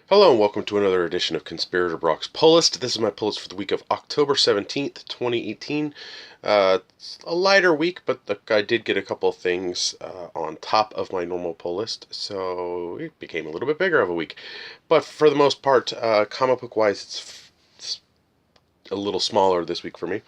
Hello and welcome to another edition of Conspirator Brock's Pull List. This is my pull list for the week of October 17th, 2018. It's a lighter week, but I did get a couple of things on top of my normal pull list, so it became a little bit bigger of a week. But for the most part, comic book wise, it's a little smaller this week for me.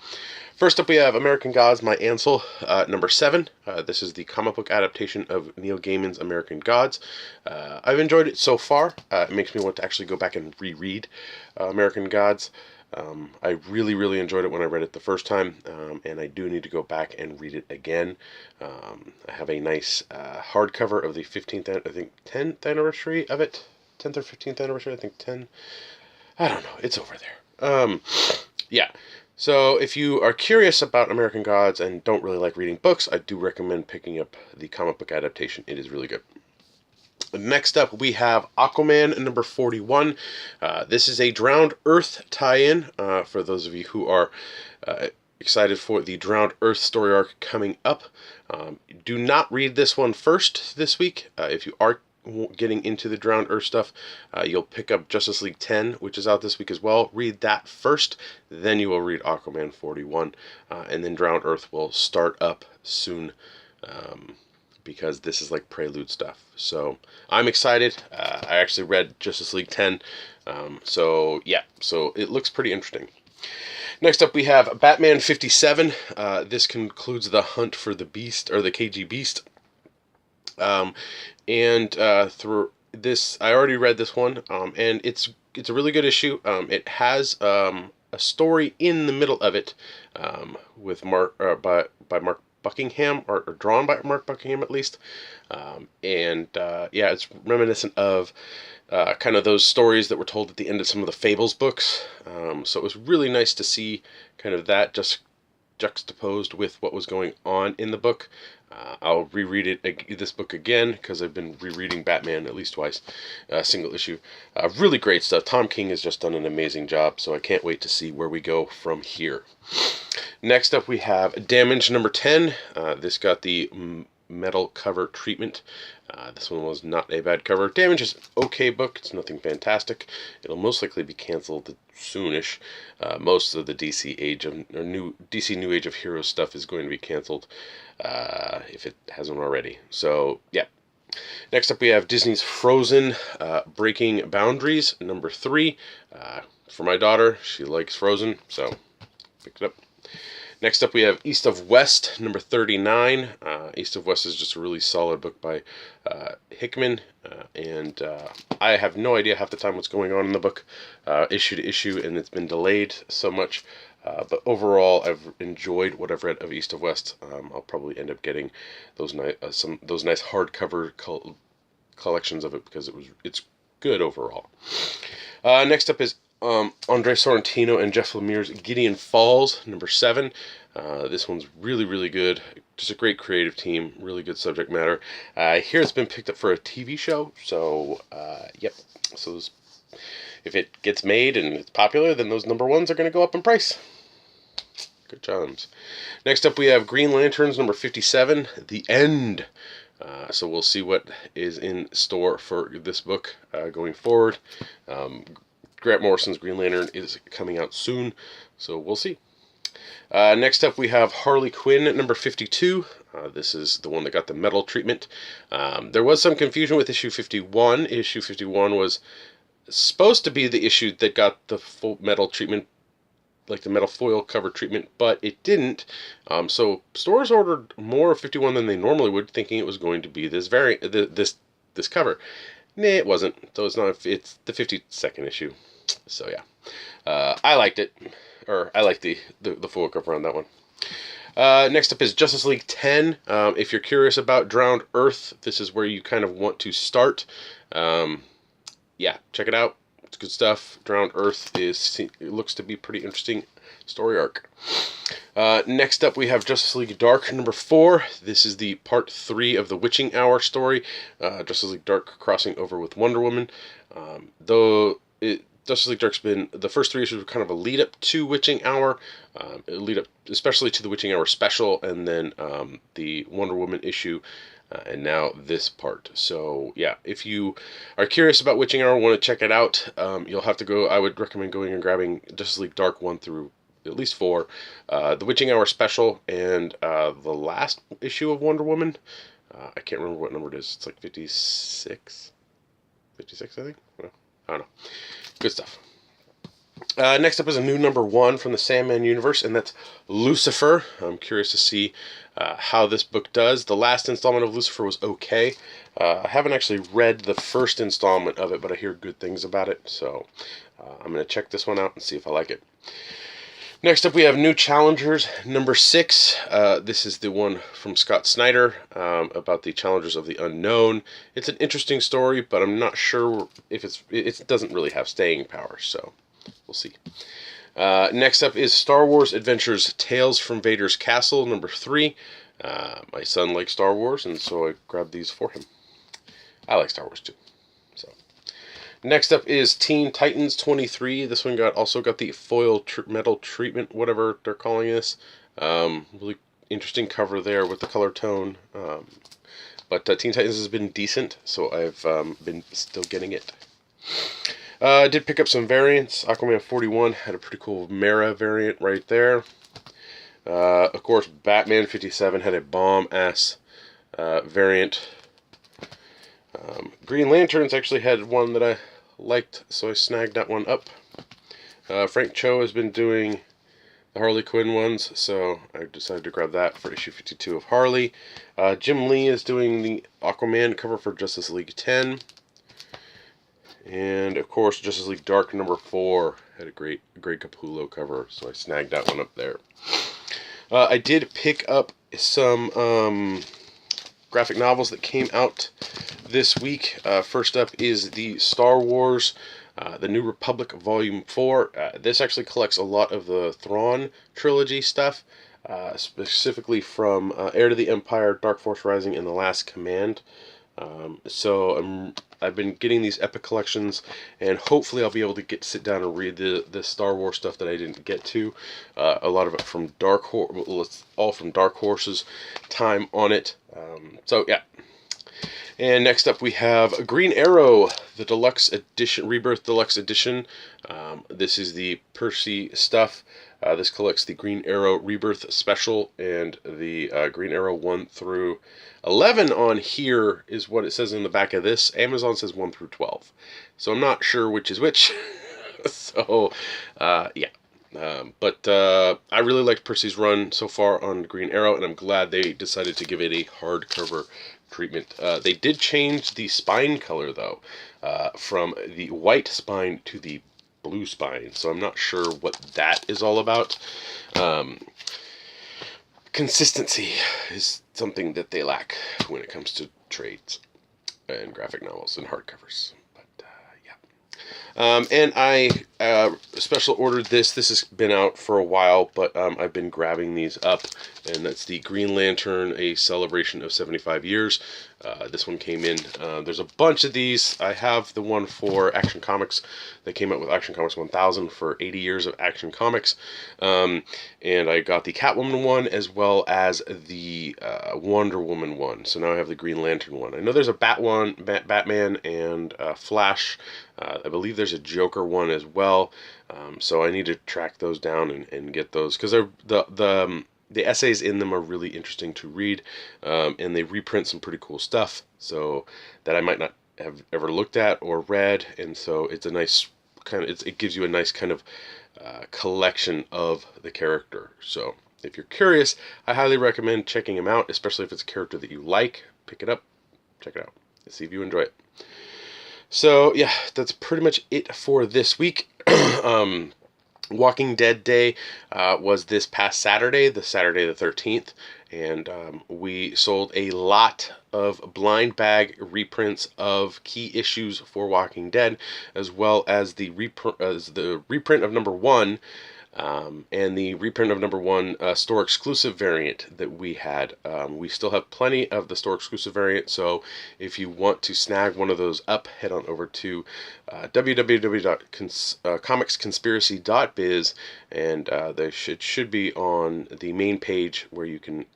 First up, we have American Gods, My Ansel, number 7. This is the comic book adaptation of Neil Gaiman's American Gods. I've enjoyed it so far. It makes me want to actually go back and reread American Gods. I really enjoyed it when I read it the first time, and I do need to go back and read it again. I have a nice hardcover of the 15th, I think 10th anniversary of it. 10th or 15th anniversary, I think 10. I don't know. It's over there. Yeah. So if you are curious about American Gods and don't really like reading books, I do recommend picking up the comic book adaptation. It is really good. Next up, we have Aquaman number 41. This is a Drowned Earth tie-in for those of you who are excited for the Drowned Earth story arc coming up. Do not read this one first this week. If you are getting into the Drowned Earth stuff, you'll pick up Justice League 10, which is out this week as well. Read that first, then you will read Aquaman 41, and then Drowned Earth will start up soon, because this is like prelude stuff. So I'm excited. I actually read Justice League 10, so it looks pretty interesting. Next up, we have Batman 57. This concludes the hunt for the Beast, or the KG Beast. Through this, I already read this one, and it's a really good issue. It has a story in the middle of it, with by Mark Buckingham, or drawn by Mark Buckingham at least, it's reminiscent of kind of those stories that were told at the end of some of the Fables books. So it was really nice to see kind of that just juxtaposed with what was going on in the book. I'll reread this book again because I've been rereading Batman at least twice, single issue. Really great stuff. Tom King has just done an amazing job, so I can't wait to see where we go from here. Next up, we have Damage number 10. This got the metal cover treatment. This one was not a bad cover. Damage is an okay book. It's nothing fantastic. It'll most likely be canceled soonish. Most of the DC DC New Age of Heroes stuff is going to be canceled, if it hasn't already. So yeah. Next up, we have Disney's Frozen, Breaking Boundaries, number 3. For my daughter, she likes Frozen, so picked it up. Next up, we have East of West, number 39. East of West is just a really solid book by Hickman, and I have no idea half the time what's going on in the book, issue to issue, and it's been delayed so much. But overall, I've enjoyed what I've read of East of West. I'll probably end up getting those nice hardcover collections of it because it's good overall. Next up is Andre Sorrentino and Jeff Lemire's Gideon Falls, number 7. This one's really good. Just a great creative team, really good subject matter. I hear it's been picked up for a TV show, so yep. So if it gets made and it's popular, then those number 1s are going to go up in price. Good jobs. Next up, we have Green Lanterns, number 57, The End. So we'll see what is in store for this book going forward. Grant Morrison's Green Lantern is coming out soon, so we'll see. Next up, we have Harley Quinn at number 52. This is the one that got the metal treatment. There was some confusion with issue 51. Issue 51 was supposed to be the issue that got the full metal treatment, like the metal foil cover treatment, but it didn't. So stores ordered more of 51 than they normally would, thinking it was going to be this this cover. Nah, it wasn't. So it's not. It's the 52nd issue. So yeah, I liked it, or I like the full cover on that one. Next up is Justice League 10. If you're curious about Drowned Earth, this is where you kind of want to start. Yeah, check it out. It's good stuff. Drowned Earth it looks to be pretty interesting story arc. Next up, we have Justice League Dark number 4. This is the part 3 of the Witching Hour story. Justice League Dark crossing over with Wonder Woman. Justice League Dark's been, the first 3 issues were kind of a lead up to Witching Hour, a lead up especially to the Witching Hour special, and then the Wonder Woman issue and now this part. So yeah, if you are curious about Witching Hour, want to check it out, you'll have to go. I would recommend going and grabbing Justice League Dark 1 through at least 4, the Witching Hour special, and the last issue of Wonder Woman. I can't remember what number it is. It's like 56? 56, I think? Well, I don't know. Good stuff. Next up is a new #1 from the Sandman universe, and that's Lucifer. I'm curious to see how this book does. The last installment of Lucifer was okay. I haven't actually read the first installment of it, but I hear good things about it, so I'm going to check this one out and see if I like it. Next up, we have New Challengers #6. This is the one from Scott Snyder about the Challengers of the Unknown. It's an interesting story, but I'm not sure if it doesn't really have staying power, so we'll see. Next up is Star Wars Adventures Tales from Vader's Castle #3. My son likes Star Wars, and so I grabbed these for him. I like Star Wars too. So next up is Teen Titans 23. This one also got the foil metal treatment, whatever they're calling this. Really interesting cover there with the color tone. But Teen Titans has been decent, so I've been still getting it. I did pick up some variants. Aquaman 41 had a pretty cool Mara variant right there. Of course, Batman 57 had a bomb-ass variant. Green Lanterns actually had one that I liked, so I snagged that one up. Frank Cho has been doing the Harley Quinn ones, so I decided to grab that for issue 52 of Harley. Jim Lee is doing the Aquaman cover for Justice League 10. And, of course, Justice League Dark #4 had a great Capullo cover, so I snagged that one up there. I did pick up some graphic novels that came out this week. First up is the Star Wars The New Republic Volume 4. This actually collects a lot of the Thrawn trilogy stuff, specifically from Heir to the Empire, Dark Force Rising, and The Last Command. So I've been getting these epic collections, and hopefully I'll be able to sit down and read the Star Wars stuff that I didn't get to. A lot of it from Dark Horse, well, it's all from Dark Horse's time on it. So yeah. And next up we have Green Arrow, the Deluxe Edition, Rebirth Deluxe Edition. This is the Percy stuff. This collects the Green Arrow Rebirth Special, and the Green Arrow 1 through 11 on here is what it says in the back of this. Amazon says 1 through 12. So I'm not sure which is which. So, yeah. But I really liked Percy's run so far on Green Arrow, and I'm glad they decided to give it a hardcover treatment. They did change the spine color, though, from the white spine to the blue spine, so I'm not sure what that is all about. Consistency is something that they lack when it comes to trades and graphic novels and hardcovers. But yeah. And I special ordered this. This has been out for a while, but I've been grabbing these up, and that's the Green Lantern, A Celebration of 75 Years. This one came in. There's a bunch of these. I have the one for Action Comics. They came out with Action Comics 1000 for 80 years of Action Comics. And I got the Catwoman one as well as the Wonder Woman one. So now I have the Green Lantern one. I know there's a Batman and Flash. I believe there's a Joker one as well. So I need to track those down and get those, because the essays in them are really interesting to read, and they reprint some pretty cool stuff, so that I might not have ever looked at or read, and so it's a nice kind of, it gives you a nice kind of collection of the character. So if you're curious, I highly recommend checking him out, especially if it's a character that you like. Pick it up, check it out, see if you enjoy it. So yeah, that's pretty much it for this week. Walking Dead Day was this past Saturday, the 13th, and we sold a lot of blind bag reprints of key issues for Walking Dead, as well as the reprint of #1, and the reprint of #1 store exclusive variant that we had. We still have plenty of the store exclusive variant, so if you want to snag one of those up, head on over to www.comicsconspiracy.biz, and it should be on the main page where you can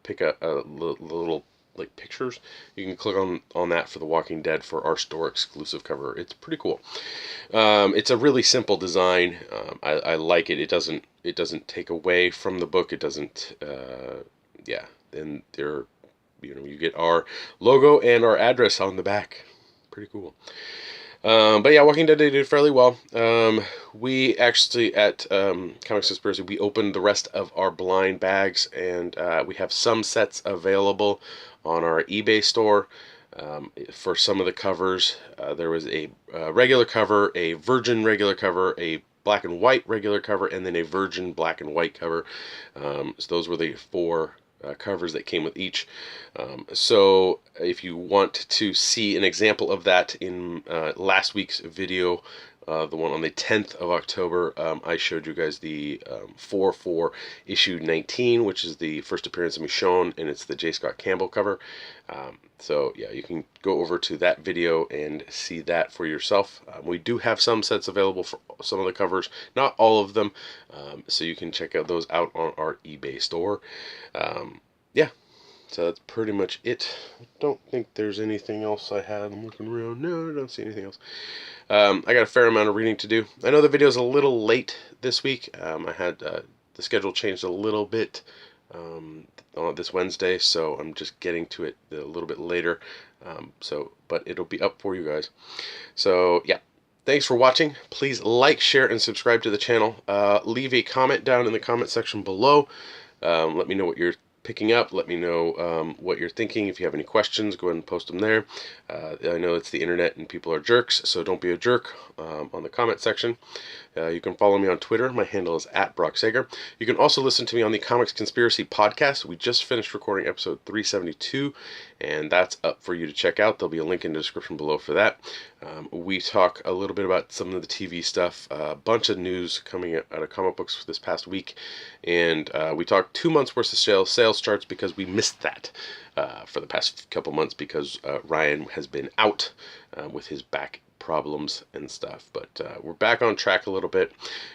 pick a little like pictures. You can click on that for The Walking Dead for our store exclusive cover. It's pretty cool. It's a really simple design. I like it. It doesn't take away from the book. It doesn't. Yeah. And there, you get our logo and our address on the back. Pretty cool. But yeah, Walking Dead did fairly well. We actually, at Comics Conspiracy, we opened the rest of our blind bags, and we have some sets available on our eBay store. For some of the covers, there was a regular cover, a virgin regular cover, a black and white regular cover, and then a virgin black and white cover. So those were the four covers that came with each. So if you want to see an example of that in last week's video, the one on the 10th of October, I showed you guys the 4/4 issue 19, which is the first appearance of Michonne, and it's the J. Scott Campbell cover. So yeah, you can go over to that video and see that for yourself. We do have some sets available for some of the covers, not all of them, so you can check out those out on our eBay store. Yeah, so that's pretty much it. I don't think there's anything else I had. I'm looking around. No, I don't see anything else. I got a fair amount of reading to do. I know the video's a little late this week. I had the schedule changed a little bit on this Wednesday, so I'm just getting to it a little bit later. But it'll be up for you guys. So yeah, thanks for watching. Please like, share, and subscribe to the channel. Leave a comment down in the comment section below. Let me know what you're picking up. Let me know what you're thinking. If you have any questions, go ahead and post them there. I know it's the internet and people are jerks, so don't be a jerk on the comment section. You can follow me on Twitter. My handle is @BrockSager. You can also listen to me on the Comics Conspiracy podcast. We just finished recording episode 372, and that's up for you to check out. There'll be a link in the description below for that. We talk a little bit about some of the TV stuff, a bunch of news coming out of comic books this past week, and we talked 2 months worth of sales charts because we missed that for the past couple months because Ryan has been out with his back problems and stuff, but we're back on track a little bit.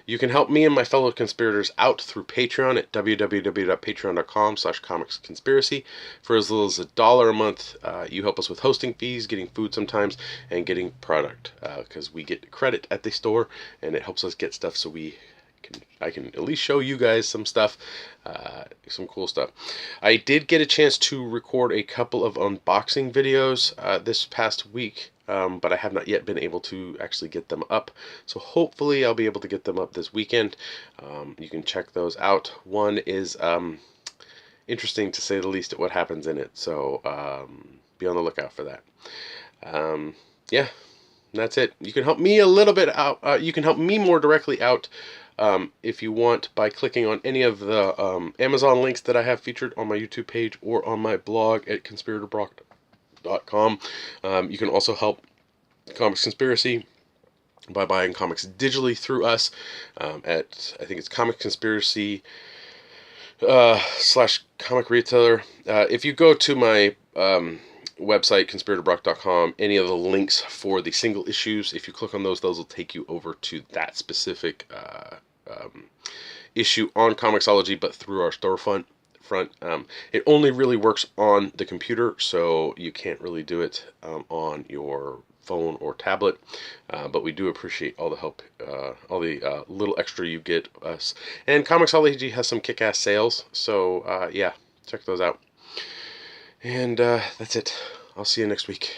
You can help me and my fellow conspirators out through Patreon at www.patreon.com/comicsconspiracy. For as little as $1 a month, you help us with hosting fees, getting food sometimes, and getting product, because we get credit at the store and it helps us get stuff, so I can at least show you guys some stuff, some cool stuff. I did get a chance to record a couple of unboxing videos this past week, but I have not yet been able to actually get them up. So hopefully I'll be able to get them up this weekend. You can check those out. One is interesting to say the least at what happens in it. So be on the lookout for that. Yeah, that's it. You can help me a little bit out. You can help me more directly out if you want by clicking on any of the Amazon links that I have featured on my YouTube page or on my blog at conspiratorbrock.com. You can also help Comics Conspiracy by buying comics digitally through us at, I think it's Comics Conspiracy /comic retailer. If you go to my website, conspiratorbrock.com, any of the links for the single issues, if you click on those will take you over to that specific issue on Comixology, but through our storefront. It only really works on the computer, so you can't really do it on your phone or tablet, but we do appreciate all the help, all the little extra you get us. And Comixology has some kick-ass sales, so yeah, check those out. And that's it. I'll see you next week.